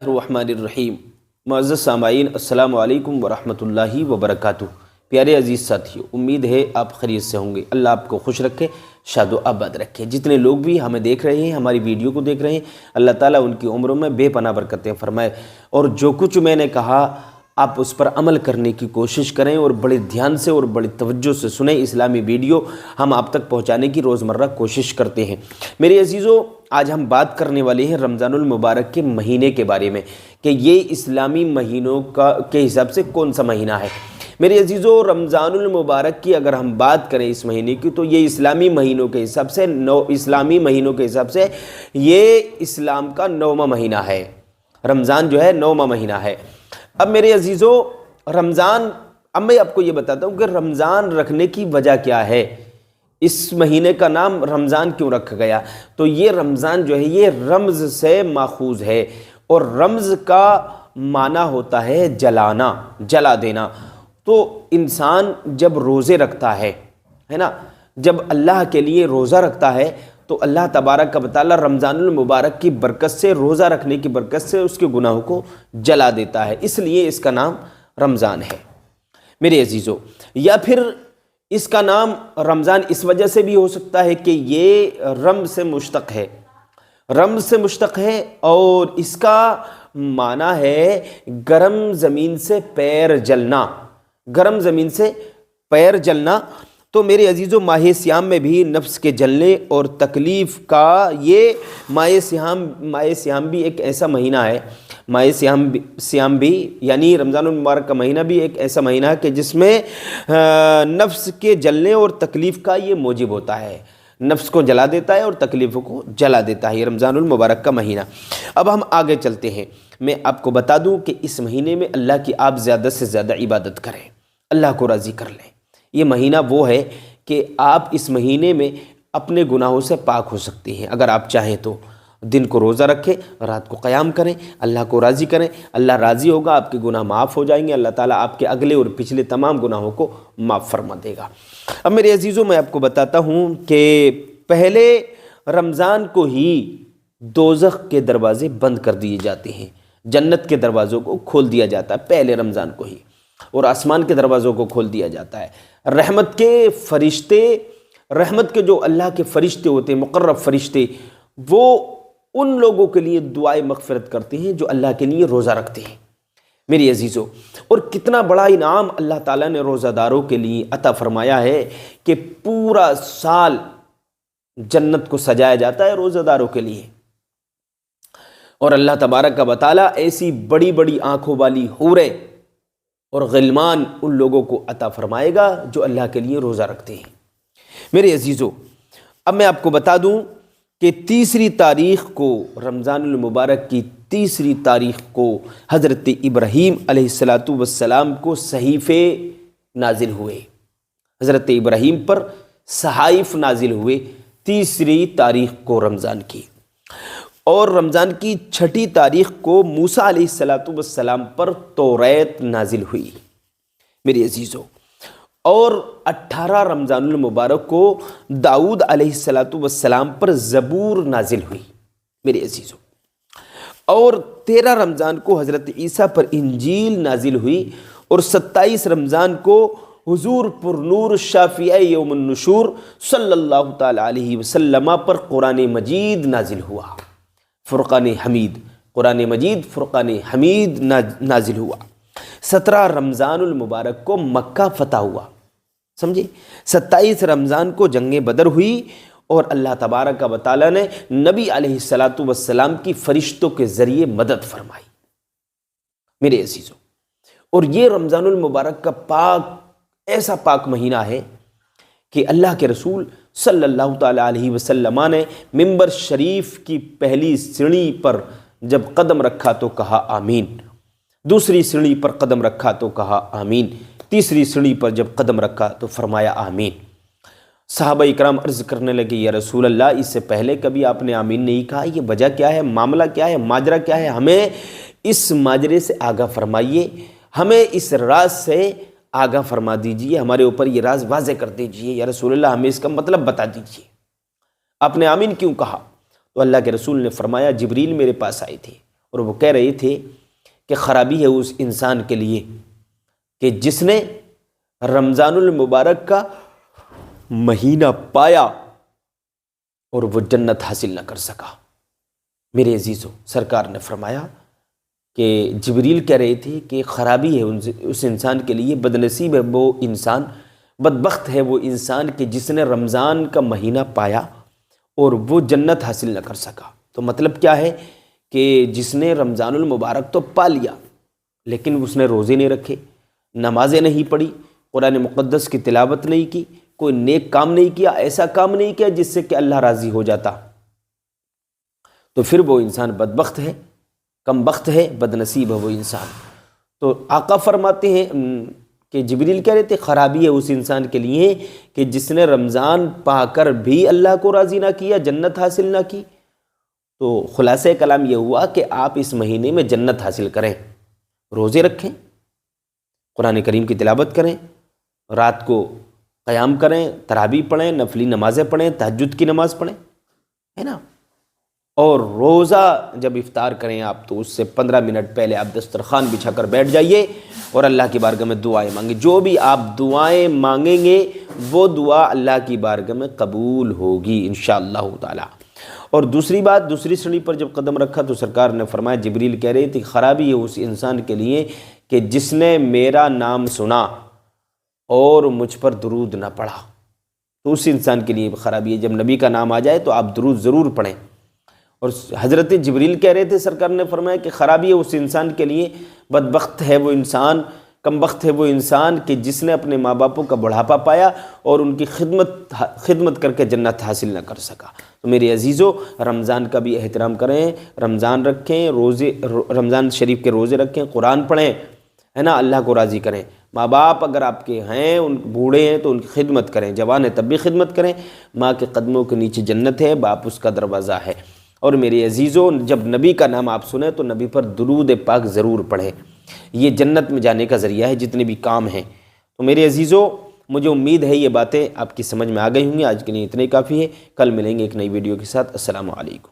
الرحمن الرحیم۔ معزز سامعین، السلام علیکم ورحمۃ اللہ وبرکاتہ۔ پیارے عزیز ساتھیو، امید ہے آپ خیریت سے ہوں گے۔ اللہ آپ کو خوش رکھے، شاد و آباد رکھے۔ جتنے لوگ بھی ہمیں دیکھ رہے ہیں، ہماری ویڈیو کو دیکھ رہے ہیں، اللہ تعالیٰ ان کی عمروں میں بے پناہ برکتیں فرمائے، اور جو کچھ میں نے کہا آپ اس پر عمل کرنے کی کوشش کریں، اور بڑے دھیان سے اور بڑی توجہ سے سنیں۔ اسلامی ویڈیو ہم آپ تک پہنچانے کی روزمرہ کوشش کرتے ہیں۔ میرے عزیزو، آج ہم بات کرنے والے ہیں رمضان المبارک کے مہینے کے بارے میں، کہ یہ اسلامی مہینوں کے حساب سے کون سا مہینہ ہے۔ میرے عزیزو، رمضان المبارک کی اگر ہم بات کریں اس مہینے کی، تو یہ اسلامی مہینوں کے حساب سے یہ اسلام کا 9واں مہینہ ہے۔ رمضان جو ہے 9واں مہینہ ہے۔ اب میرے عزیزو، اب میں آپ کو یہ بتاتا ہوں کہ رمضان رکھنے کی وجہ کیا ہے، اس مہینے کا نام رمضان کیوں رکھا گیا۔ تو یہ رمضان جو ہے یہ رمز سے ماخوذ ہے، اور رمز کا معنی ہوتا ہے جلانا، جلا دینا۔ تو انسان جب روزے رکھتا ہے نا، جب اللہ کے لیے روزہ رکھتا ہے، تو اللہ تبارک و تعالیٰ رمضان المبارک کی برکت سے، روزہ رکھنے کی برکت سے اس کے گناہوں کو جلا دیتا ہے، اس لیے اس کا نام رمضان ہے میرے عزیزو۔ یا پھر اس کا نام رمضان اس وجہ سے بھی ہو سکتا ہے کہ یہ رمز سے مشتق ہے، اور اس کا معنی ہے گرم زمین سے پیر جلنا، گرم زمین سے پیر جلنا۔ تو میرے عزیزو، ماہ صیام میں بھی نفس کے جلنے اور تکلیف کا یہ ماہ صیام بھی ایک ایسا مہینہ ہے، ماہ صیام بھی یعنی رمضان المبارک کا مہینہ بھی ایک ایسا مہینہ ہے کہ جس میں نفس کے جلنے اور تکلیف کا یہ موجب ہوتا ہے، نفس کو جلا دیتا ہے اور تکلیفوں کو جلا دیتا ہے یہ رمضان المبارک کا مہینہ۔ اب ہم آگے چلتے ہیں۔ میں آپ کو بتا دوں کہ اس مہینے میں اللہ کی آپ زیادہ سے زیادہ عبادت کریں، اللہ کو راضی کر لیں۔ یہ مہینہ وہ ہے کہ آپ اس مہینے میں اپنے گناہوں سے پاک ہو سکتے ہیں۔ اگر آپ چاہیں تو دن کو روزہ رکھیں، رات کو قیام کریں، اللہ کو راضی کریں، اللہ راضی ہوگا، آپ کے گناہ معاف ہو جائیں گے، اللہ تعالیٰ آپ کے اگلے اور پچھلے تمام گناہوں کو معاف فرما دے گا۔ اب میرے عزیزوں، میں آپ کو بتاتا ہوں کہ پہلے رمضان کو ہی دوزخ کے دروازے بند کر دیے جاتے ہیں، جنت کے دروازوں کو کھول دیا جاتا ہے پہلے رمضان کو ہی، اور آسمان کے دروازوں کو کھول دیا جاتا ہے۔ رحمت کے جو اللہ کے فرشتے ہوتے ہیں، مقرب فرشتے، وہ ان لوگوں کے لیے دعائے مغفرت کرتے ہیں جو اللہ کے لیے روزہ رکھتے ہیں میری عزیزوں۔ اور کتنا بڑا انعام اللہ تعالیٰ نے روزہ داروں کے لیے عطا فرمایا ہے کہ پورا سال جنت کو سجایا جاتا ہے روزہ داروں کے لیے، اور اللہ تبارک و تعالیٰ ایسی بڑی بڑی آنکھوں والی حوریں اور غلمان ان لوگوں کو عطا فرمائے گا جو اللہ کے لیے روزہ رکھتے ہیں میرے عزیزو۔ اب میں آپ کو بتا دوں کہ 3 تاریخ کو، رمضان المبارک کی 3 تاریخ کو حضرت ابراہیم علیہ السلام کو صحیفے نازل ہوئے، حضرت ابراہیم پر صحائف نازل ہوئے 3 تاریخ کو رمضان کی، اور رمضان کی 6 تاریخ کو موسیٰ علیہ السلام پر توریت نازل ہوئی میرے عزیزو، اور 18 رمضان المبارک کو داؤد علیہ السلام پر زبور نازل ہوئی میرے عزیزو، اور 13 رمضان کو حضرت عیسیٰ پر انجیل نازل ہوئی، اور 27 رمضان کو حضور پر نور شافعی یوم النشور صلی اللہ تعالی علیہ وسلم پر قرآن مجید نازل ہوا، فرقان حمید، قرآن مجید فرقان حمید نازل ہوا۔ 17 رمضان المبارک کو مکہ فتح ہوا، سمجھے۔ 27 رمضان کو جنگ بدر ہوئی، اور اللہ تبارک و تعالیٰ نے نبی علیہ السلام کی فرشتوں کے ذریعے مدد فرمائی میرے عزیزو۔ اور یہ رمضان المبارک کا ایسا پاک مہینہ ہے کہ اللہ کے رسول صلی اللہ تعالیٰ علیہ وسلم نے ممبر شریف کی پہلی سیڑھی پر جب قدم رکھا تو کہا آمین، دوسری سیڑھی پر قدم رکھا تو کہا آمین، تیسری سیڑھی پر جب قدم رکھا تو فرمایا آمین۔ صحابہ اکرام عرض کرنے لگے، یا رسول اللہ، اس سے پہلے کبھی آپ نے آمین نہیں کہا، یہ وجہ کیا ہے، معاملہ کیا ہے، ماجرا کیا ہے، ہمیں اس ماجرے سے آگاہ فرمائیے، ہمیں اس راز سے آگاہ فرما دیجئے، ہمارے اوپر یہ راز واضح کر دیجئے، یا رسول اللہ ہمیں اس کا مطلب بتا دیجئے، آپ نے آمین کیوں کہا؟ تو اللہ کے رسول نے فرمایا، جبریل میرے پاس آئے تھے، اور وہ کہہ رہے تھے کہ خرابی ہے اس انسان کے لیے کہ جس نے رمضان المبارک کا مہینہ پایا اور وہ جنت حاصل نہ کر سکا۔ میرے عزیزو، سرکار نے فرمایا کہ جبریل کہہ رہے تھے کہ خرابی ہے اس انسان کے لیے، بدنصیب ہے وہ انسان، بدبخت ہے وہ انسان کہ جس نے رمضان کا مہینہ پایا اور وہ جنت حاصل نہ کر سکا۔ تو مطلب کیا ہے کہ جس نے رمضان المبارک تو پا لیا لیکن اس نے روزے نہیں رکھے، نمازیں نہیں پڑھی، قرآن مقدس کی تلاوت نہیں کی، کوئی نیک کام نہیں کیا، ایسا کام نہیں کیا جس سے کہ اللہ راضی ہو جاتا، تو پھر وہ انسان بدبخت ہے، کم بخت ہے، بدنصیب ہے وہ انسان۔ تو آقا فرماتے ہیں کہ جبریل کہہ رہے تھے خرابی ہے اس انسان کے لیے کہ جس نے رمضان پا کر بھی اللہ کو راضی نہ کیا، جنت حاصل نہ کی۔ تو خلاصہ کلام یہ ہوا کہ آپ اس مہینے میں جنت حاصل کریں، روزے رکھیں، قرآن کریم کی تلاوت کریں، رات کو قیام کریں، تراویح پڑھیں، نفلی نمازیں پڑھیں، تہجد کی نماز پڑھیں، ہے نا، اور روزہ جب افطار کریں آپ تو اس سے 15 منٹ پہلے آپ دسترخوان بچھا کر بیٹھ جائیے اور اللہ کی بارگاہ میں دعائیں مانگیں۔ جو بھی آپ دعائیں مانگیں گے وہ دعا اللہ کی بارگاہ میں قبول ہوگی انشاءاللہ تعالی۔ اور دوسری بات، دوسری سڑی پر جب قدم رکھا تو سرکار نے فرمایا، جبریل کہہ رہے تھے خرابی ہے اس انسان کے لیے کہ جس نے میرا نام سنا اور مجھ پر درود نہ پڑھا، تو اس انسان کے لیے خرابی ہے۔ جب نبی کا نام آ جائے تو آپ درود ضرور پڑھیں۔ اور حضرت جبریل کہہ رہے تھے، سرکار نے فرمایا کہ خرابی ہے اس انسان کے لیے، بدبخت ہے وہ انسان، کم بخت ہے وہ انسان کہ جس نے اپنے ماں باپوں کا بڑھاپا پایا اور ان کی خدمت کر کے جنت حاصل نہ کر سکا۔ تو میرے عزیزو، رمضان کا بھی احترام کریں، رمضان رکھیں، رمضان شریف کے روزے رکھیں، قرآن پڑھیں، ہے نا، اللہ کو راضی کریں۔ ماں باپ اگر آپ کے ہیں، ان بوڑھے ہیں تو ان کی خدمت کریں، جوان ہیں تب بھی خدمت کریں۔ ماں کے قدموں کے نیچے جنت ہے، باپ اس کا دروازہ ہے۔ اور میرے عزیزو، جب نبی کا نام آپ سنیں تو نبی پر درود پاک ضرور پڑھیں، یہ جنت میں جانے کا ذریعہ ہے جتنے بھی کام ہیں۔ تو میرے عزیزو، مجھے امید ہے یہ باتیں آپ کی سمجھ میں آ گئی ہوں گی۔ آج کے لیے اتنے کافی ہے، کل ملیں گے ایک نئی ویڈیو کے ساتھ۔ السلام علیکم۔